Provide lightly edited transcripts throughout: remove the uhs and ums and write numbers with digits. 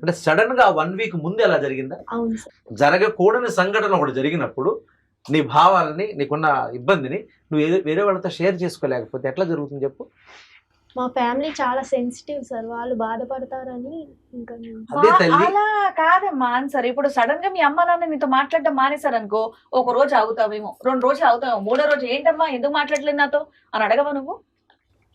అంటే సడన్ గా 1 వీక్ ముందు ఎలా జరిగిందా? అవును సార్. జరగకూడని సంఘటన ఒకటి జరిగినప్పుడు నీ భావాలని, నీకున్న ఇబ్బందిని నువ్వు వేరే వాళ్ళతో షేర్ చేసుకోలేకపోతే ఎట్లా జరుగుతుంది చెప్పు? మా ఫ్యామిలీ చాలా సెన్సిటివ్ సార్, వాళ్ళు బాధపడతారని ఇంకా అదే తల్లి. అలా కాదమ్మా ఆన్సర్. ఇప్పుడు సడన్ గా మీ అమ్మ నాన్న నీతో మాట్లాడడం మానేశారు అనుకో, ఒక రోజు ఆగుతావేమో, 2 రోజులు ఆగుతావేమో, 3వ రోజు ఏంటమ్మా ఎందుకు మాట్లాడలేదు నాతో అని అడగవా నువ్వు?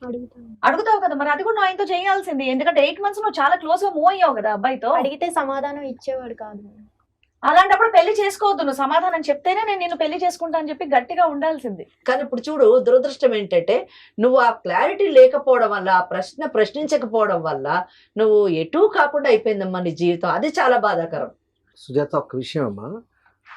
అడుగుతాను. అడుగుతావు కదా, మరి అది కూడా నువ్వు ఆయనతో చేయాల్సింది. ఎందుకంటే 8 months నువ్వు చాలా క్లోజ్ గా మూవ్ అయ్యావు కదా అబ్బాయితో. అడిగితే సమాధానం ఇచ్చేవాడు కాదు. అలాంటప్పుడు పెళ్లి చేసుకోవద్దు. నువ్వు సమాధానం చెప్తేనే నేను నిన్ను పెళ్లి చేసుకుంటా అని చెప్పి గట్టిగా ఉండాల్సింది. కానీ ఇప్పుడు చూడు, దురదృష్టం ఏంటంటే నువ్వు ఆ క్లారిటీ లేకపోవడం వల్ల, ఆ ప్రశ్నించకపోవడం వల్ల నువ్వు ఎటూ కాకుండా అయిపోయిందమ్మా నీ జీవితం. అది చాలా బాధాకరం. సుజాత, ఒక విషయం అమ్మా,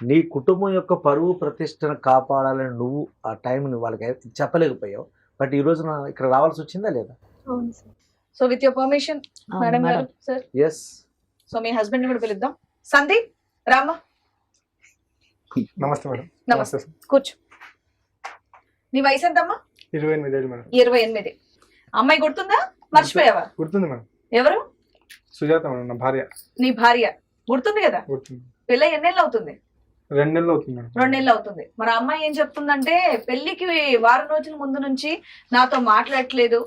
నీ కుటుంబం యొక్క పరువు ప్రతిష్టను కాపాడాలని నువ్వు ఆ టైంని వాళ్ళకి చెప్పలేకపోయావు. బట్ ఈ రోజున ఇక్కడ రావాల్సి వచ్చిందా లేదా? అవును sir. So with your permission madam గారు, సార్. ఎస్. సో మీ హస్బెండ్ కూడా పిలుద్దాం. సందీప్, రామా. నమస్తే మేడం. నమస్తే. కూర్చో. నీ వయసు ఎంతమ్మా? 28 ఏళ్ళు మేడం. 28. అమ్మాయి గుర్తుందా, మర్చిపోయావా? గుర్తుంది మేడం. ఎవరు? సుజాత మేడం, నా భార్య. నీ భార్య గుర్తుంది కదా? గుర్తుంది. పెళ్ళి ఎన్నేళ్ళు అవుతుంది? 2 నెలలు అవుతుంది మేడం. 2 నెలలు అవుతుంది. మరి అమ్మాయి ఏం చెప్తుందంటే, పెళ్లికి వారం రోజుల ముందు నుంచి నాతో మాట్లాడట్లేదు,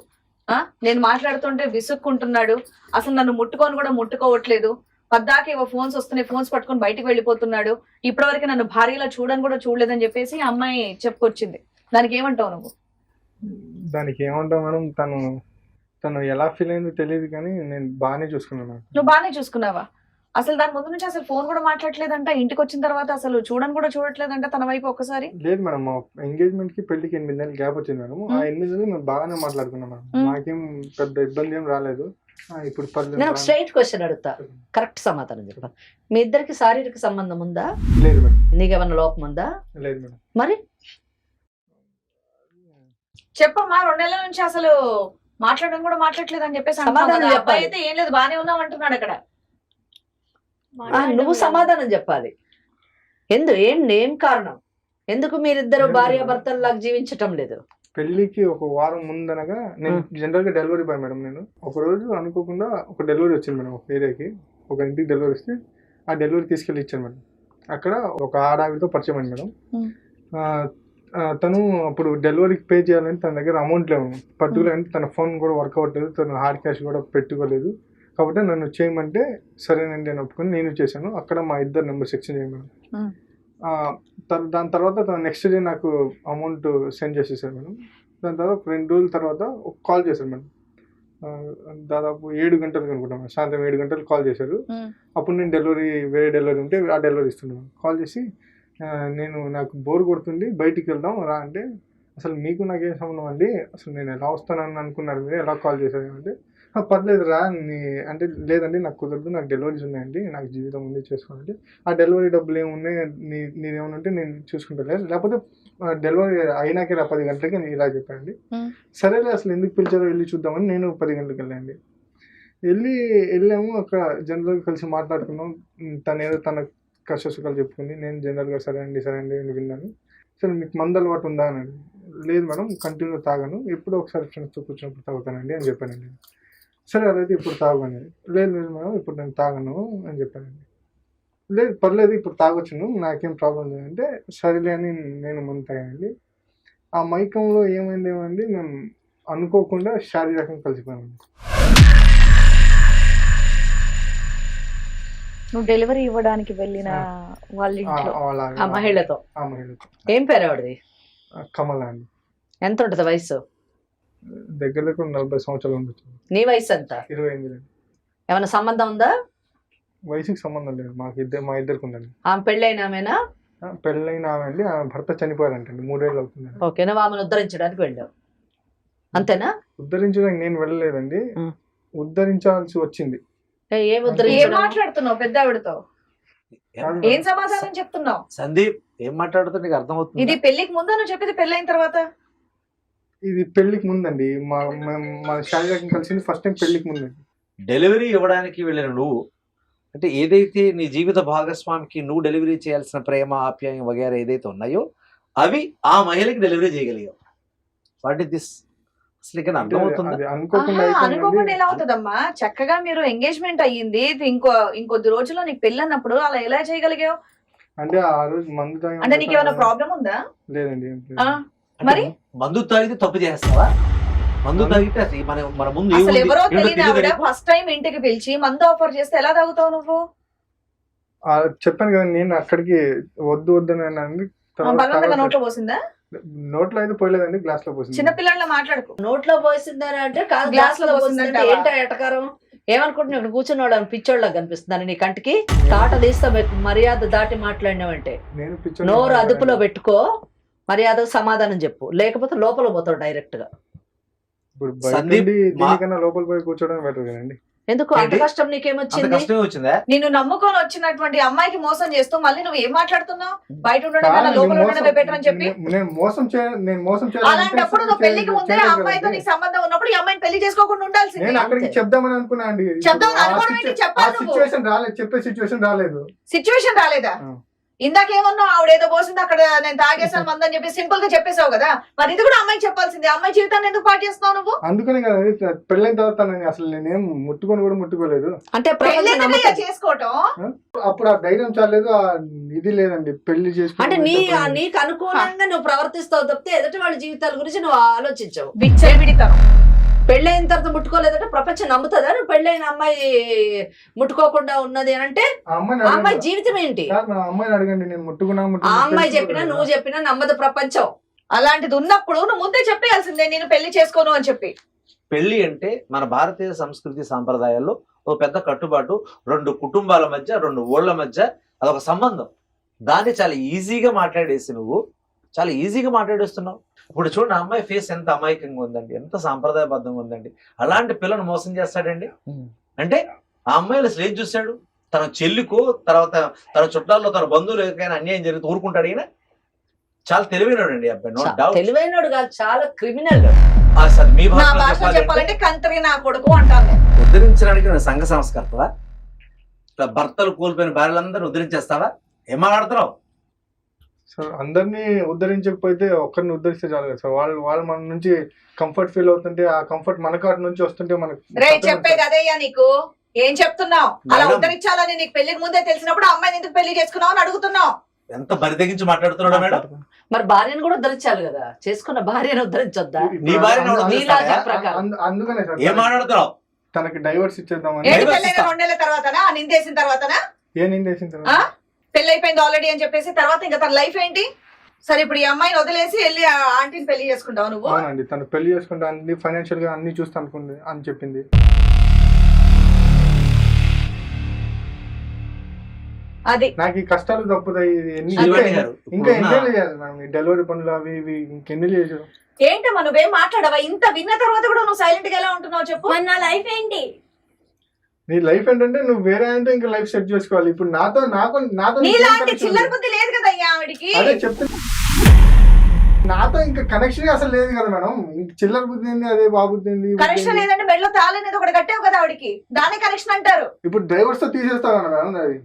నేను మాట్లాడుతుంటే విసుక్కుంటున్నాడు, అసలు నన్ను ముట్టుకొని కూడా ముట్టుకోవట్లేదు, పద్దాకి ఏవో ఫోన్స్ వస్తున్నాయి, ఫోన్స్ పట్టుకొని బయటికి వెళ్ళిపోతున్నాడు, ఇప్పటివరకు నన్ను భార్యలా చూడని కూడా చూడలేదని చెప్పేసి అమ్మాయి చెప్పుకొచ్చింది. దానికి ఏమంటావు నువ్వు? దానికి ఏమంటావు మేడం, తను ఎలా ఫీల్ అయిందో తెలియదు, కానీ నేను బాగానే చూసుకున్నాను. నువ్వు బాగానే చూసుకున్నావా? అసలు దాని ముందు నుంచి అసలు ఫోన్ కూడా మాట్లాడలేదంట, ఇంటికి వచ్చిన తర్వాత అసలు చూడని కూడా చూడట్లేదంట తన వైపు ఒక్కసారి. లేదు మేడం, మా ఎంగేజ్మెంట్ కి పెళ్లికి 8 నెలలు గ్యాప్ వచ్చింది మేడం. ఆ 8 నెలలు మేము బాగానే మాట్లాడుకున్నాం మేడం. నాకేం పెద్ద ఇబ్బంది ఏం రాలేదు. ఇప్పుడు నేను ఒక స్ట్రైట్ క్వశ్చన్ అడుగుతా, కరెక్ట్ సమాధానం చెప్ప. మీ ఇద్దరికి శారీరక సంబంధం ఉందా? లేదు మేడం. నీకేమన్నా లోపం ఉందా? లేదు మేడం. మరి చెప్పమ్మా. 2 నెలల నుంచి అసలు మాట్లాడడం కూడా మాట్లాడలేదు అని చెప్పేసి సమాధానం చెప్పాలి. అబ్బాయి అయితే ఏం లేదు బానే ఉన్నాం అంటున్నాడు అక్కడ. నువ్వు సమాధానం చెప్పాలి. ఏం కారణం? ఎందుకు మీరిద్దరు భార్యాభర్తల్లాగా జీవించటం లేదు? పెళ్లికి ఒక వారం ముందనగా నేను జనరల్ గా డెలివరీ బాయ్ మేడం. నేను ఒక రోజు అనుకోకుండా ఒక డెలివరీ వచ్చింది మేడం. ఒక ఏరియాకి, ఒక ఇంటికి డెలివరీ వస్తే ఆ డెలివరీ తీసుకెళ్ళి ఇచ్చాను మేడం. అక్కడ ఒక ఆడావితో పరిచయం అయింది మేడం. తను అప్పుడు డెలివరీకి పే చేయాలని తన దగ్గర అమౌంట్ లేవు పర్టికులర్, అంటే తన ఫోన్ కూడా వర్క్ అవ్వట్లేదు, తను హార్డ్ క్యాష్ కూడా పెట్టుకోలేదు. కాబట్టి నన్ను చేయమంటే సరేనండి అని ఒప్పుకొని నేను చేశాను. అక్కడ మా ఇద్దరు నెంబర్స్ ఎక్స్చేంజ్ అయ్యాను. దాని తర్వాత తను నెక్స్ట్ డే నాకు అమౌంట్ సెండ్ చేసేసారు మేడం. దాని తర్వాత 2 రోజుల తర్వాత ఒక కాల్ చేశారు మేడం. దాదాపు 7 గంటలకు అనుకుంటాం, సాయంత్రం 7 గంటలకు కాల్ చేశారు. అప్పుడు నేను వేరే డెలివరీ ఉంటే ఆ డెలివరీ ఇస్తున్నాను. కాల్ చేసి నాకు బోర్ కొడుతుంది, బయటికి వెళ్దాం రా అంటే, అసలు మీకు నాకేం సంబంధం అండి, అసలు నేను ఎలా వస్తానని అనుకున్నారు, మీరు ఎలా కాల్ చేశారు అంటే, పర్లేదు రా అంటే, లేదండి నాకు కుదరదు, నాకు డెలివరీస్ ఉన్నాయండి, నాకు జీవితం ఉంది చేసుకోవాలంటే, ఆ డెలివరీ డబ్బులు ఏమున్నాయి, నేనేమన్నా ఉంటే నేను చూసుకుంటా, లేకపోతే డెలివరీ అయినాకే రా 10 గంటలకి నేను ఇలా చెప్పానండి. సరేలే అసలు ఎందుకు పిలిచారో వెళ్ళి చూద్దామని నేను 10 గంటలకు వెళ్ళండి. వెళ్ళాము. అక్కడ జనరల్గా కలిసి మాట్లాడుకున్నాం. తనేదో తన కష్ట సుఖాలు చెప్పుకుంది. నేను జనరల్గా సరే అండి అని విన్నాను. సరే మీకు మందు అలవాటు ఉందా అని? లేదు మేడం, కంటిన్యూ తాగాను, ఎప్పుడో ఒకసారి ఫ్రెండ్స్తో కూర్చున్నప్పుడు తాగుతానండి అని చెప్పానండి. సరే అదైతే ఇప్పుడు తాగని. లేదు మేడం, ఇప్పుడు నేను తాగను అని చెప్పానండి. లేదు పర్లేదు ఇప్పుడు తాగొచ్చును, నాకేం ప్రాబ్లం లేదంటే సరేలే అని నేను మందు తాగానండి. ఆ మైకంలో ఏమైందేమండి, మేము అనుకోకుండా శారీరకంగా కలిసిపోయామండి. నువ్వు డెలివరీ ఇవ్వడానికి వెళ్ళిన వాళ్ళ ఇంట్లో ఆ మహిళతో. ఏం పేరు ఆవిడది? కమల అండి. ఎంత ఉంటుంది వయసు? దగ్గర 40 సంవత్సరాలు ఉండొచ్చు. నీ వయసు ఎంత? 28. ఏమైనా సంబంధం ఉందా? వయసుకి సంబంధం లేదు, మా ఇద్దరికి ఉందండి. ఆమె పెళ్ళైన ఆమెనా? పెళ్ళైన ఆమె అండి. ఆమె భర్త చనిపోయారంటండి, 3 ఏళ్ళు అవుతుంది. ఓకే, నువ్వు ఆమెను ఉద్ధరించడానికి వెళ్ళావు అంతేనా? ఉద్ధరించడానికి నేను వెళ్ళలేదండి, ఉద్ధరించాల్సి వచ్చింది. ఏం మాట్లాడుతున్నావు పెద్ద ఆవిడతో? ఏం సమాధానం చెప్తున్నావు? సందీప్, ఏం మాట్లాడుతున్నా నీకు అర్థమవుతుంది? ఇది పెళ్లికి ముందా నువ్వు చెప్పేది పెళ్ళైన తర్వాత? ఇది పెళ్లికి ముందండి. మా శారీరకం కలిసింది ఫస్ట్ టైం పెళ్లికి ముందండి. డెలివరీ ఇవ్వడానికి వెళ్ళిన నువ్వు, అంటే ఏదైతే నీ జీవిత భాగస్వామికి నువ్వు డెలివరీ చేయాల్సిన ప్రేమ, ఆప్యాయం వగేరా ఏదైతే ఉన్నాయో అవి ఆ మహిళకి డెలివరీ చేయగలిగావు. What is this? అసలు ఇక్కడ అర్థమవుతుందా? అది అనుకోకుండా ఆహా, అనుకోకుండా అయిపోయిందండి. ఎలా అవుతుందమ్మా? చక్కగా మీరు ఎంగేజ్మెంట్ అయ్యింది, ఇంకొద్ది రోజుల్లో నీకు పెళ్ళి అన్నప్పుడు అలా ఎలా చేయగలిగావు? అంటే ఆ రోజు మందు తాగి అంటే నీకు ఏమైనా ప్రాబ్లం ఉందా? లేదండి ఏం లేదు. ఆ, అంటే మరి? మందు తాగితే తప్పు చేస్తావా? మందు తాగితే అసలు మన ముందు అసలు ఏముంది? ఎవరో ఏంటో తెలియని ఆవిడ తెలియదు. ఫస్ట్ టైం ఇంటికి పిలిచి మందు ఆఫర్ చేస్తే ఎలా తాగుతావు నువ్వు? చెప్పాను కదా నేను అక్కడికి వద్దు వద్దని అన్నాను. తర్వాత బలవంతంగా నోట్లో పోసిందా? నోట్లో అయితే పోయలేదండి, గ్లాస్ లో పోసింది. చిన్నపిల్లల మాట్లాడుకో. నోట్లో పోసిందని అంటే కాదు, గ్లాస్ గ్లాస్ లో లో పోసిందంటే పోసిందంటే ఏంటో ఎటకారం? ఏమనుకుంటున్నావు? ఇక్కడ కూర్చున్నవాడు పిచ్చోళ్ళకి కనిపిస్తుందని నీ కంటికి? తాట తీస్తా మర్యాద దాటి మాట్లాడినావంటే నేను పిచ్చోడిని నోరు కాదండి. అదుపులో పెట్టుకో, మర్యాదకు సమాధానం చెప్పు, లేకపోతే లోపల పోతావు డైరెక్ట్ గా. ఇప్పుడు బయట సందీప్ ఉండి మా- దీనికన్నా లోపల పోయి కూర్చోవడం బెటర్ కదండి. ఎందుకు అంత ఏంటి? కష్టం అంత నీకేమొచ్చింది? కష్టమే వచ్చిందా? నిన్ను నమ్ముకొని వచ్చినటువంటి అమ్మాయికి మోసం చేస్తూ మళ్ళీ నువ్వు ఏం మాట్లాడుతున్నావు? బయట ఉండడం కాదు, కన్నా లోపల నేను ఉండడమే మోసం- బెటర్ అని చెప్పి. నేను మోసం చేయాలంటే అలాంటప్పుడు నువ్వు పెళ్లికి ముందే ఆ అమ్మాయితో నీకు సంబంధం ఉన్నప్పుడు ఈ అమ్మాయిని పెళ్లి చేసుకోకుండా ఉండాల్సింది. నేను అక్కడికి అంతే. చెప్దామని అనుకున్నా అండి. చెప్దామని అనుకోవడం ఏంటి? చెప్పాలి నువ్వు. సిచ్యువేషన్ రాలేదు, చెప్పే సిచ్యువేషన్ రాలేదు. సిచ్యువేషన్ రాలేదా? ఆ. ఇందాకేమన్నా ఆవిడేదో పోసింది అక్కడ నేను తాగేసాను మందని చెప్పి సింపుల్ గా చెప్పేసావు కదా, మరి ఇది కూడా అమ్మాయికి చెప్పాల్సింది. అమ్మాయి జీవితాన్ని ఎందుకు పాటు చేస్తున్నావు నువ్వు? అందుకనే కదా పెళ్ళైన తర్వాత నేను అసలు నేనేం ముట్టుకొని కూడా ముట్టుకోలేదు. అంటే పెళ్లి ప్రపంచం ఎందుకయ్యా నమ్ముతుంది. చేసుకోవటం? అప్పుడు ఆ ధైర్యం చాలేదు, ఆ ఇది లేదండి పెళ్లి అంటే చేసుకుని. నీకు అనుకూలంగా నువ్వు ప్రవర్తిస్తావు తప్పితే ఎదుటి వాళ్ళ జీవితాల గురించి నువ్వు ఆలోచించవు. విచ్చలవిడితనం. పెళ్ళైన తర్వాత ముట్టుకోలేదంటే ప్రపంచం నమ్ముతుందా? నువ్వు పెళ్ళైన అమ్మాయి ముట్టుకోకుండా ఉన్నది అని అంటే ఆ అమ్మాయిని ఆ అమ్మాయి అడగండి. జీవితం ఏంటి? కాదు, నా అమ్మాయిని అడగండి, నేను ముట్టుకున్నా ఆ అమ్మాయి చెప్పినా నువ్వు చెప్పినా నమ్మదు ప్రపంచం. అలాంటిది ఉన్నప్పుడు నువ్వు ముందే చెప్పేయాల్సిందే నేను పెళ్లి చేసుకోను అని చెప్పి. పెళ్లి అంటే మన భారతీయ సంస్కృతి సాంప్రదాయాల్లో ఒక పెద్ద కట్టుబాటు, రెండు కుటుంబాల మధ్య, రెండు ఊళ్ళ మధ్య అదొక సంబంధం. దాన్ని చాలా ఈజీగా మాట్లాడేసి నువ్వు చాలా ఈజీగా మాట్లాడేస్తున్నావు. ఇప్పుడు చూడండి, ఆ అమ్మాయి ఫేస్ ఎంత అమాయకంగా ఉందండి, ఎంత సాంప్రదాయబద్ధంగా ఉందండి. అలాంటి పిల్లను మోసం చేస్తాడండి. అంటే ఆ అమ్మాయిలు అసలు ఏం చూశాడు? తన చెల్లికో తర్వాత తన చుట్టాల్లో తన బంధువులు ఎవరికైనా అన్యాయం జరిగితే ఊరుకుంటాడు. ఈయన చాలా తెలివైనడండి అబ్బాయి, నో డౌట్. తెలివైనోడు కాదు, చాలా క్రిమినల్. అసలు మీ నా భాషలో భాషలో చెప్పాలంటే చెప్పాలంటే కంత్రి నా కొడుకు అంటాను నేను. ఉద్ధరించడానికి నువ్వు సంఘ సంస్కర్తవా? ఇట్లా భర్తలు కోల్పోయిన భార్యలందరినీ ఉద్ధరించేస్తావా? ఏం మాట్లాడుతున్నావు? సార్ అందరినీ ఉద్ధరించకపోతే ఒక్కరిని ఉద్ధరిస్తే చాలు కదా సార్. వాళ్ళు మన నుంచి కంఫర్ట్ ఫీల్ అవుతుంటే ఆ కంఫర్ట్ మన కాటి నుంచి వస్తుంటే మనకు రే చెప్పేది అదేయ్యా నీకు. ఏం చెప్తున్నావు? అలా మేడం. ఉద్ధరించాలని నీకు పెళ్లికి ముందే తెలిసినప్పుడు అమ్మాయిని ఎందుకు పెళ్లి చేసుకున్నావు అని అడుగుతున్నావు. ఎంత బరితెగించి మాట్లాడుతున్నాడు మేడం. మరి భార్యను కూడా ఉద్ధరించాలి కదా, చేసుకున్న భార్యను ఉద్ధరించొద్దా? నీ భార్యను ఎవడు నీ ఉద్ధరిస్తాడా? లాజిక్ ప్రకారం. అందుకనే సార్ ఏం మాట్లాడుతున్నావు? తనకి డైవర్స్ ఇచ్చేద్దామని. ఏంటి డైవర్స్ పెళ్ళైన ఇస్తా. 2 నెలల తర్వాతనా? ఆ నిందేసిన తర్వాతనా? ఏ నిందేసిన ఆ? తర్వాత పెళ్లి అయిపోయింది ఆల్రెడీ అని చెప్పేసి తర్వాత ఇంకా తన లైఫ్ ఏంటి? సరే ఇప్పుడు ఈ అమ్మాయిని వదిలేసి వెళ్ళి ఆ ఆంటీని పెళ్లి చేసుకుంటావు నువ్వు? అవునండి, తను పెళ్లి చేసుకుంటే అన్ని ఫైనాన్షియల్ గా అన్ని చూస్తా అనుకుంది అని చెప్పింది. అది నాకు ఈ కష్టాలు తప్పుతాయి. శివాని గారు, ఇంకా ఇప్పుడున్న- ఎన్ని చేయాలి మేడం ఈ డెలివరీ పనులు అవి ఇవి ఇంకెన్ని చేసారు? ఏంటమ్మా నువ్వేం మాట్లాడవా? ఇంత విన్న తర్వాత కూడా నువ్వు సైలెంట్ గా ఎలా ఉంటున్నావు చెప్పు. మరి నా లైఫ్ ఏంటి? నీ లైఫ్ ఏంటంటే నువ్వు వేరే అంటే ఇంకా లైఫ్ సెట్ చేసుకోవాలి. ఇప్పుడు నాతో నాతో నీలాంటి చిల్లర బుద్ధి లేదు కదా అయ్యా ఆవిడికి. అదే చెప్తే నాతో ఇంకా కనెక్షన్ అసలు లేదు కదా మేడం. ఇంక చిల్లర బుద్ధి ఏంది, అదే బాబుద్ధి ఏంది, ఈ బుద్ధి కనెక్షన్ ఏంది? లేదంటే మెడలో తాళనేది ఒకటి కట్టావు కదా ఆవిడికి, దాన్ని కనెక్షన్ అంటారు. ఇప్పుడు డ్రైవర్స్ తో తీసేస్తావు కదా మేడం అది.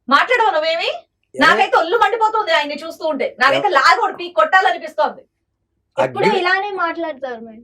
మాట్లాడవు నువ్వేమి? నాకైతే ఒళ్ళు మండిపోతుంది ఆయన్ని చూస్తూ ఉంటే. నాకైతే లాగోడు పీక్ కొట్టాలనిపిస్తోంది. ఎప్పుడు ఇలానే మాట్లాడతారు మేడం.